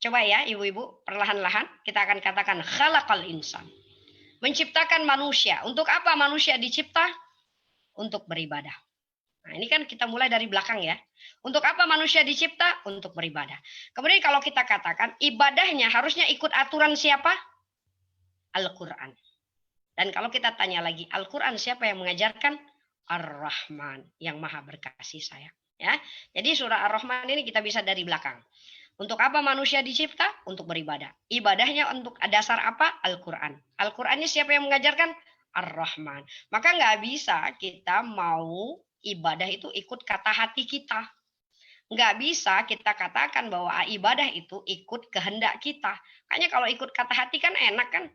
Coba ya ibu-ibu, perlahan-lahan kita akan katakan khalaqal insan. Menciptakan manusia. Untuk apa manusia dicipta? Untuk beribadah. Nah, ini kan kita mulai dari belakang ya. Untuk apa manusia dicipta? Untuk beribadah. Kemudian kalau kita katakan ibadahnya harusnya ikut aturan siapa? Al-Quran. Dan kalau kita tanya lagi, Al-Quran siapa yang mengajarkan? Ar-Rahman, yang maha berkasih sayang. Ya, jadi surah Ar-Rahman ini kita bisa dari belakang. Untuk apa manusia dicipta? Untuk beribadah. Ibadahnya untuk dasar apa? Al-Quran. Al-Quran ini siapa yang mengajarkan? Ar-Rahman. Maka nggak bisa kita mau ibadah itu ikut kata hati kita. Nggak bisa kita katakan bahwa ibadah itu ikut kehendak kita. Kayaknya kalau ikut kata hati kan enak kan?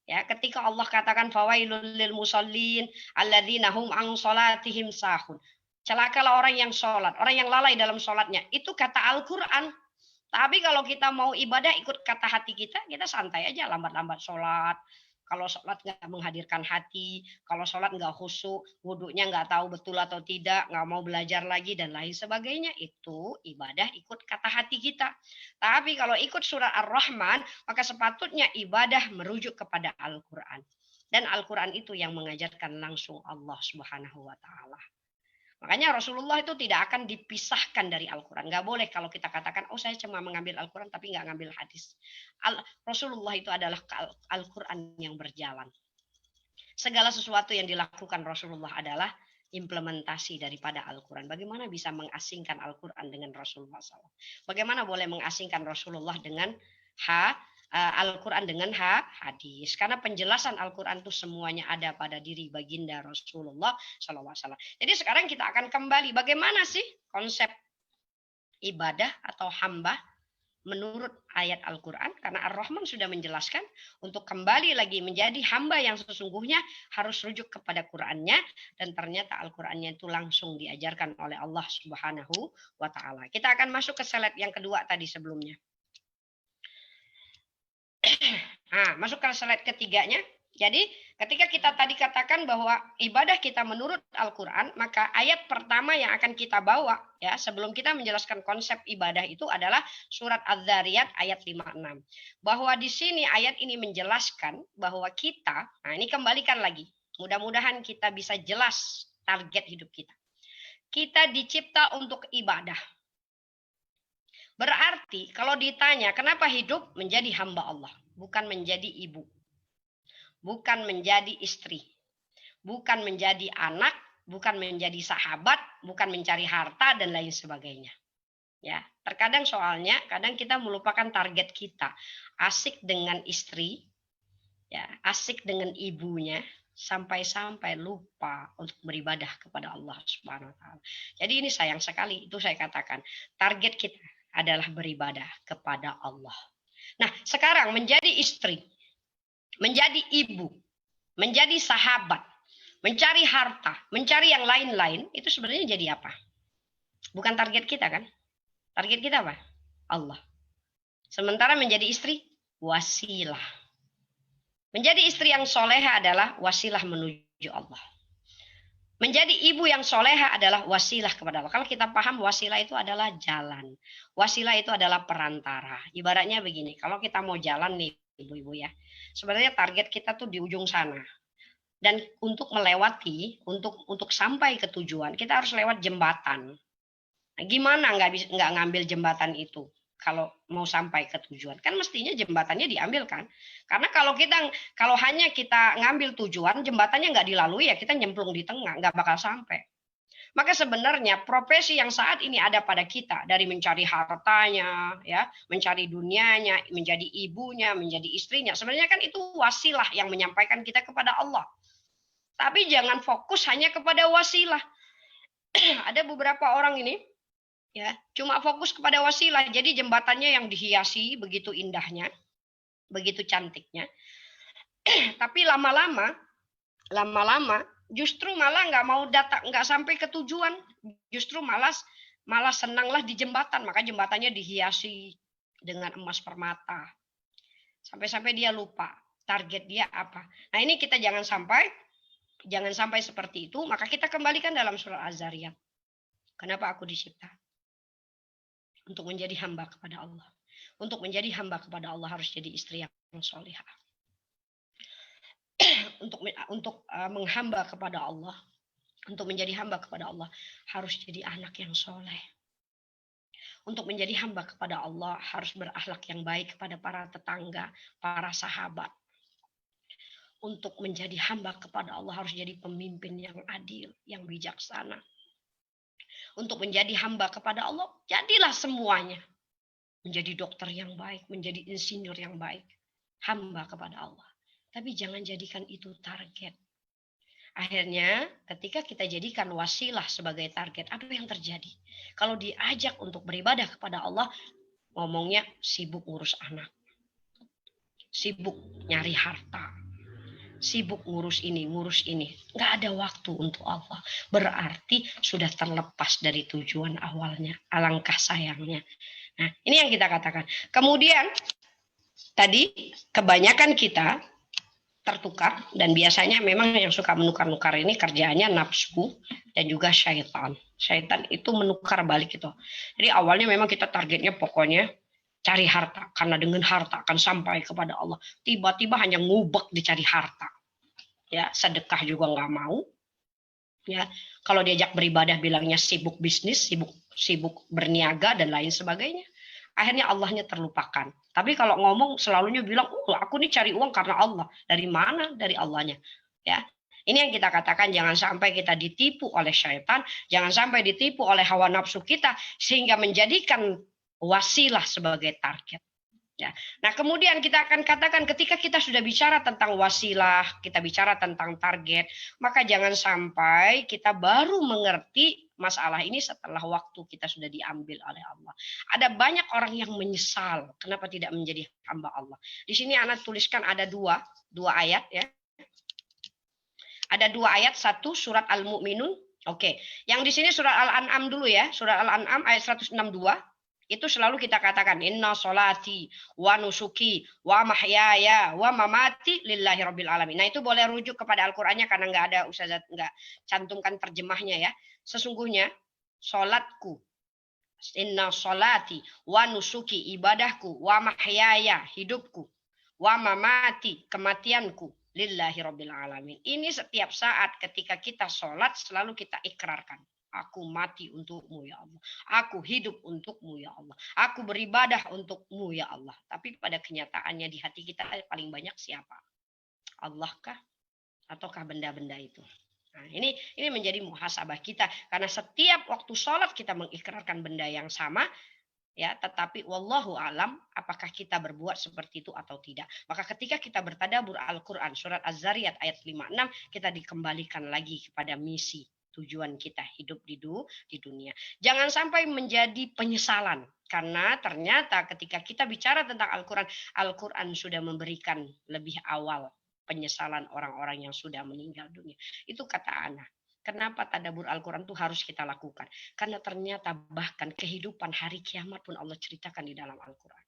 Ya, ketika Allah katakan fawailul lil musallin alladzina hum an salatihim sahun. Celakalah orang yang sholat, orang yang lalai dalam sholatnya. Itu kata Al-Quran. Tapi kalau kita mau ibadah ikut kata hati kita, kita santai aja lambat-lambat sholat. Kalau sholat nggak menghadirkan hati, kalau sholat nggak khusyuk, wudhunya nggak tahu betul atau tidak, nggak mau belajar lagi dan lain sebagainya, itu ibadah ikut kata hati kita. Tapi kalau ikut surah Ar-Rahman, maka sepatutnya ibadah merujuk kepada Al-Quran. Dan Al-Quran itu yang mengajarkan langsung Allah Subhanahu wa Ta'ala. Makanya Rasulullah itu tidak akan dipisahkan dari Al-Quran. Nggak boleh kalau kita katakan, oh saya cuma mengambil Al-Quran tapi nggak ngambil hadis. Rasulullah itu adalah Al-Quran yang berjalan. Segala sesuatu yang dilakukan Rasulullah adalah implementasi daripada Al-Quran. Bagaimana bisa mengasingkan Al-Quran dengan Rasulullah SAW? Bagaimana boleh mengasingkan Rasulullah dengan Al-Quran dengan hadis. Karena penjelasan Al-Quran itu semuanya ada pada diri baginda Rasulullah SAW. Jadi sekarang kita akan kembali bagaimana sih konsep ibadah atau hamba menurut ayat Al-Quran. Karena Ar-Rahman sudah menjelaskan untuk kembali lagi menjadi hamba yang sesungguhnya harus rujuk kepada Qurannya. Dan ternyata Al-Qurannya itu langsung diajarkan oleh Allah Subhanahu wa Ta'ala. Kita akan masuk ke slide yang kedua tadi sebelumnya. Nah, masuk ke slide ketiganya. Jadi, ketika kita tadi katakan bahwa ibadah kita menurut Al-Quran, maka ayat pertama yang akan kita bawa, ya, sebelum kita menjelaskan konsep ibadah itu adalah surat Az-Zariyat ayat 56. Bahwa di sini ayat ini menjelaskan bahwa kita, nah ini kembalikan lagi, mudah-mudahan kita bisa jelas target hidup kita. Kita dicipta untuk ibadah. Berarti kalau ditanya kenapa hidup menjadi hamba Allah, bukan menjadi ibu, bukan menjadi istri, bukan menjadi anak, bukan menjadi sahabat, bukan mencari harta dan lain sebagainya. Ya, terkadang soalnya kadang kita melupakan target kita. Asik dengan istri, ya, asik dengan ibunya, sampai-sampai lupa untuk beribadah kepada Allah Subhanahu wa Ta'ala. Jadi ini sayang sekali, itu saya katakan target kita adalah beribadah kepada Allah. Nah, sekarang menjadi istri, menjadi ibu, menjadi sahabat, mencari harta, mencari yang lain-lain, itu sebenarnya jadi apa? Bukan target kita kan? Target kita apa? Allah. Sementara menjadi istri, wasilah. Menjadi istri yang soleha adalah wasilah menuju Allah. Menjadi ibu yang soleha adalah wasilah kepada Allah. Kalau kita paham wasilah itu adalah jalan. Wasilah itu adalah perantara. Ibaratnya begini, kalau kita mau jalan nih ibu-ibu ya, sebenarnya target kita tuh di ujung sana. Dan untuk melewati, untuk sampai ke tujuan, kita harus lewat jembatan. Nah, gimana nggak ngambil jembatan itu? Kalau mau sampai ke tujuan kan mestinya jembatannya diambil kan, karena kalau hanya kita ngambil tujuan jembatannya nggak dilalui ya kita nyemplung di tengah nggak bakal sampai. Maka sebenarnya profesi yang saat ini ada pada kita dari mencari hartanya, ya, mencari dunianya, menjadi ibunya, menjadi istrinya, sebenarnya kan itu wasilah yang menyampaikan kita kepada Allah. Tapi jangan fokus hanya kepada wasilah. Ada beberapa orang ini ya cuma fokus kepada wasilah, jadi jembatannya yang dihiasi begitu indahnya, begitu cantiknya, tapi lama-lama justru malah nggak mau datang, nggak sampai ke tujuan, justru malah senanglah di jembatan, maka jembatannya dihiasi dengan emas permata, sampai-sampai dia lupa target dia apa. Nah ini kita jangan sampai seperti itu. Maka kita kembalikan dalam surah Az-Zariyat. Kenapa aku dicipta? Untuk menjadi hamba kepada Allah. Untuk menjadi hamba kepada Allah harus jadi istri yang solihah. Untuk menghamba kepada Allah, untuk menjadi hamba kepada Allah harus jadi anak yang soleh. Untuk menjadi hamba kepada Allah harus berakhlak yang baik kepada para tetangga, para sahabat. Untuk menjadi hamba kepada Allah harus jadi pemimpin yang adil, yang bijaksana. Untuk menjadi hamba kepada Allah, jadilah semuanya. Menjadi dokter yang baik, menjadi insinyur yang baik. Hamba kepada Allah. Tapi jangan jadikan itu target. Akhirnya ketika kita jadikan wasilah sebagai target, apa yang terjadi? Kalau diajak untuk beribadah kepada Allah, ngomongnya sibuk ngurus anak. Sibuk nyari harta. Sibuk ngurus ini. Nggak ada waktu untuk Allah. Berarti sudah terlepas dari tujuan awalnya. Alangkah sayangnya. Nah, ini yang kita katakan. Kemudian, tadi kebanyakan kita tertukar, dan biasanya memang yang suka menukar-nukar ini kerjaannya nafsu dan juga syaitan. Syaitan itu menukar balik itu. Jadi awalnya memang kita targetnya pokoknya cari harta, karena dengan harta akan sampai kepada Allah. Tiba-tiba hanya ngubek dicari harta. Ya, sedekah juga nggak mau. Ya, kalau diajak beribadah bilangnya sibuk bisnis, sibuk berniaga dan lain sebagainya. Akhirnya Allahnya terlupakan. Tapi kalau ngomong selalunya bilang, aku nih cari uang karena Allah. Dari mana? Dari Allahnya. Ya, ini yang kita katakan, jangan sampai kita ditipu oleh syaitan, jangan sampai ditipu oleh hawa nafsu kita, sehingga menjadikan wasilah sebagai target. Ya. Nah, kemudian kita akan katakan ketika kita sudah bicara tentang wasilah, kita bicara tentang target, maka jangan sampai kita baru mengerti masalah ini setelah waktu kita sudah diambil oleh Allah. Ada banyak orang yang menyesal kenapa tidak menjadi hamba Allah. Di sini anak tuliskan ada dua ayat ya. Ada dua ayat, satu surat Al-Mu'minun. Oke, yang di sini surat Al-An'am dulu ya, surat Al-An'am ayat 162. Itu selalu kita katakan, inna sholati wa nusuki wa mahyaya wa mamati lillahi rabbil alamin. Nah, itu boleh rujuk kepada Al-Qur'annya karena nggak ada ustazah nggak cantumkan terjemahnya ya. Sesungguhnya sholatku, inna sholati wa nusuki, ibadahku, wa mahyaya, hidupku, wa mamati, kematianku, lillahi rabbil alamin. Ini setiap saat ketika kita sholat selalu kita ikrarkan. Aku mati untukmu ya Allah. Aku hidup untukmu ya Allah. Aku beribadah untukmu ya Allah. Tapi pada kenyataannya di hati kita paling banyak siapa? Allah kah? Ataukah benda-benda itu? Nah, ini menjadi muhasabah kita. Karena setiap waktu sholat kita mengikrarkan benda yang sama. Ya, tetapi wallahu alam apakah kita berbuat seperti itu atau tidak. Maka ketika kita bertadabbur Al-Qur'an surat Az-Zariyat ayat 56, kita dikembalikan lagi kepada misi tujuan kita hidup di dunia. Jangan sampai menjadi penyesalan karena ternyata ketika kita bicara tentang Al-Qur'an, Al-Qur'an sudah memberikan lebih awal penyesalan orang-orang yang sudah meninggal dunia. Itu kata Ana. Kenapa tadabbur Al-Quran itu harus kita lakukan? Karena ternyata bahkan kehidupan hari kiamat pun Allah ceritakan di dalam Al-Quran.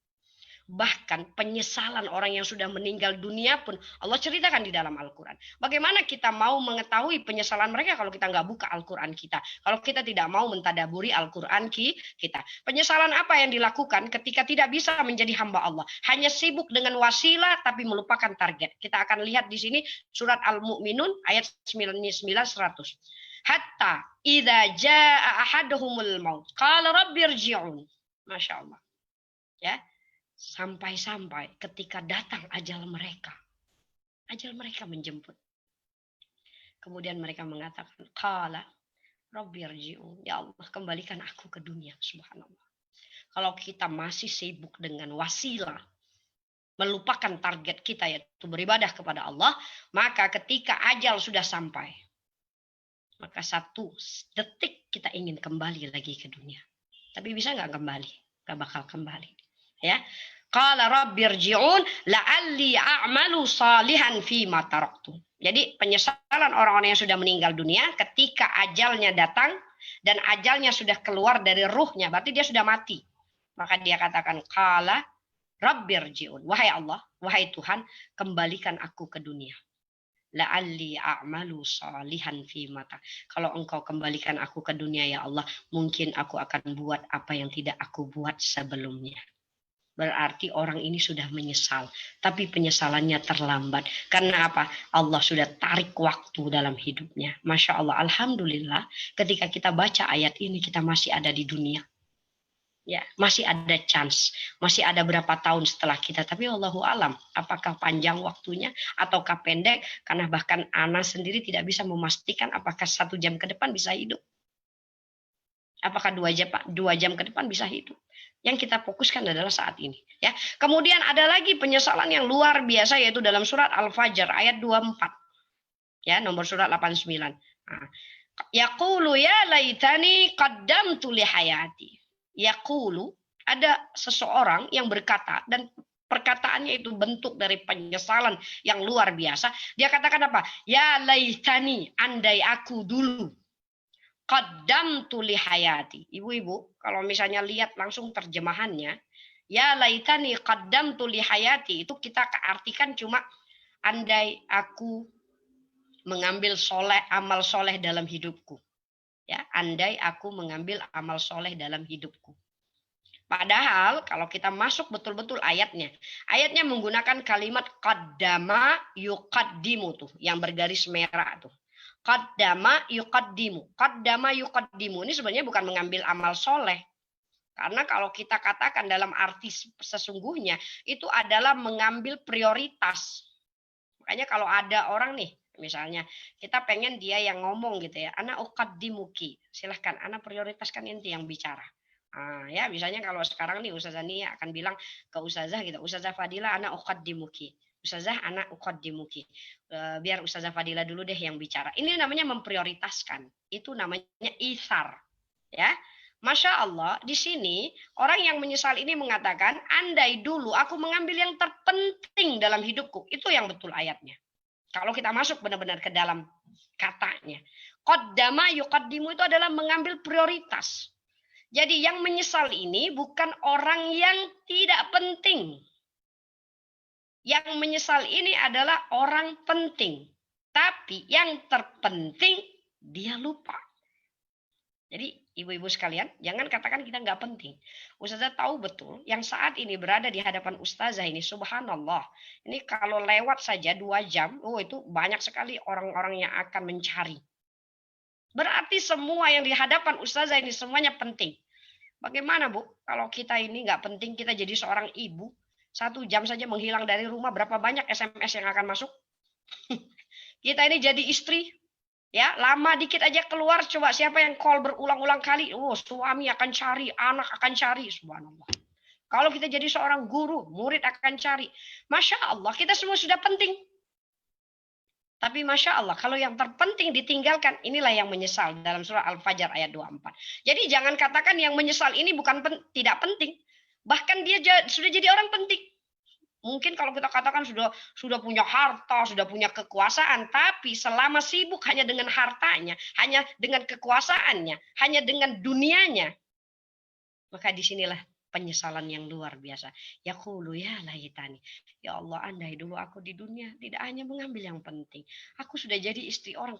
Bahkan penyesalan orang yang sudah meninggal dunia pun Allah ceritakan di dalam Al-Quran. Bagaimana kita mau mengetahui penyesalan mereka kalau kita nggak buka Al-Quran kita? Kalau kita tidak mau mentadaburi Al-Quran kita. Penyesalan apa yang dilakukan ketika tidak bisa menjadi hamba Allah? Hanya sibuk dengan wasilah tapi melupakan target. Kita akan lihat di sini surat Al-Mu'minun ayat 99-100. Hatta idza jaa ahaduhumul maut qala rabbirji'un. Masya Allah. Ya. Sampai-sampai ketika datang ajal mereka menjemput. Kemudian mereka mengatakan, qala rabbirji'un, ya Allah kembalikan aku ke dunia. Subhanallah. Kalau kita masih sibuk dengan wasilah, melupakan target kita yaitu beribadah kepada Allah, maka ketika ajal sudah sampai, maka satu detik kita ingin kembali lagi ke dunia. Tapi bisa nggak kembali? Nggak bakal kembali. Ya, qala rabbirji'un la'alli a'malu salihan fi ma taraktu. Jadi penyesalan orang-orang yang sudah meninggal dunia ketika ajalnya datang dan ajalnya sudah keluar dari ruhnya, berarti dia sudah mati. Maka dia katakan qala rabbirji'un, wahai Allah, wahai Tuhan, kembalikan aku ke dunia. La'alli a'malu salihan fi mata. Kalau engkau kembalikan aku ke dunia ya Allah, mungkin aku akan buat apa yang tidak aku buat sebelumnya. berarti orang ini sudah menyesal. Tapi penyesalannya terlambat. Karena apa? Allah sudah tarik waktu dalam hidupnya. Masya Allah, Alhamdulillah ketika kita baca ayat ini kita masih ada di dunia. Ya, masih ada chance, masih ada berapa tahun setelah kita, tapi Allahu alam, apakah panjang waktunya ataukah pendek, karena bahkan Ana sendiri tidak bisa memastikan apakah 1 jam ke depan bisa hidup. Apakah 2 jam ke depan bisa hidup. Yang kita fokuskan adalah saat ini. Ya. Kemudian ada lagi penyesalan yang luar biasa, yaitu dalam surat Al-Fajr ayat 24. Ya, nomor surat 89. Nah, yaqulu ya laitani qaddamtu li hayati. Yaqulu, ada seseorang yang berkata, dan perkataannya itu bentuk dari penyesalan yang luar biasa. Dia katakan apa? Ya laitani, andai aku dulu. Qaddamtu li hayati. Ibu-ibu, kalau misalnya lihat langsung terjemahannya, ya laitani qaddamtu li hayati, itu kita artikan cuma andai aku mengambil amal soleh dalam hidupku. Ya, andai aku mengambil amal soleh dalam hidupku. Padahal kalau kita masuk betul-betul ayatnya menggunakan kalimat qaddama yuqaddimu tuh, yang bergaris merah tuh. Qaddama yuqaddimu. Qaddama yuqaddimu ini sebenarnya bukan mengambil amal soleh. Karena kalau kita katakan dalam arti sesungguhnya, itu adalah mengambil prioritas. Makanya kalau ada orang nih, misalnya kita pengen dia yang ngomong gitu ya, ana uqaddimuki, silahkan ana prioritaskan inti yang bicara. Ya misalnya kalau sekarang nih Ustazah Nia akan bilang ke Ustazah gitu, Ustazah Fadila ana uqaddimuki, Ustazah ana uqaddimuki, biar Ustazah Fadila dulu deh yang bicara. Ini namanya memprioritaskan, itu namanya ithar, ya. Masya Allah, di sini orang yang menyesal ini mengatakan, andai dulu aku mengambil yang terpenting dalam hidupku, itu yang betul ayatnya. Kalau kita masuk benar-benar ke dalam katanya. Qaddama yuqaddimu itu adalah mengambil prioritas. Jadi yang menyesal ini bukan orang yang tidak penting. Yang menyesal ini adalah orang penting. Tapi yang terpenting dia lupa. Jadi ibu-ibu sekalian, jangan katakan kita nggak penting. Ustazah tahu betul yang saat ini berada di hadapan Ustazah ini, subhanallah. Ini kalau lewat saja 2 jam, itu banyak sekali orang-orang yang akan mencari. Berarti semua yang di hadapan Ustazah ini semuanya penting. Bagaimana Bu, kalau kita ini nggak penting, kita jadi seorang ibu, 1 jam saja menghilang dari rumah, berapa banyak SMS yang akan masuk? Kita ini jadi istri, ya, lama dikit aja keluar, coba siapa yang call berulang-ulang kali, suami akan cari, anak akan cari, subhanallah. Kalau kita jadi seorang guru, murid akan cari. Masya Allah, kita semua sudah penting. Tapi Masya Allah, kalau yang terpenting ditinggalkan, inilah yang menyesal dalam surah Al-Fajr ayat 24. Jadi jangan katakan yang menyesal ini bukan tidak penting. Bahkan dia sudah jadi orang penting. Mungkin kalau kita katakan sudah punya harta, sudah punya kekuasaan, tapi selama sibuk hanya dengan hartanya, hanya dengan kekuasaannya, hanya dengan dunianya, maka disinilah penyesalan yang luar biasa. Yaqulu ya laitani. Ya Allah, andai dulu aku di dunia tidak hanya mengambil yang penting. Aku sudah jadi istri orang.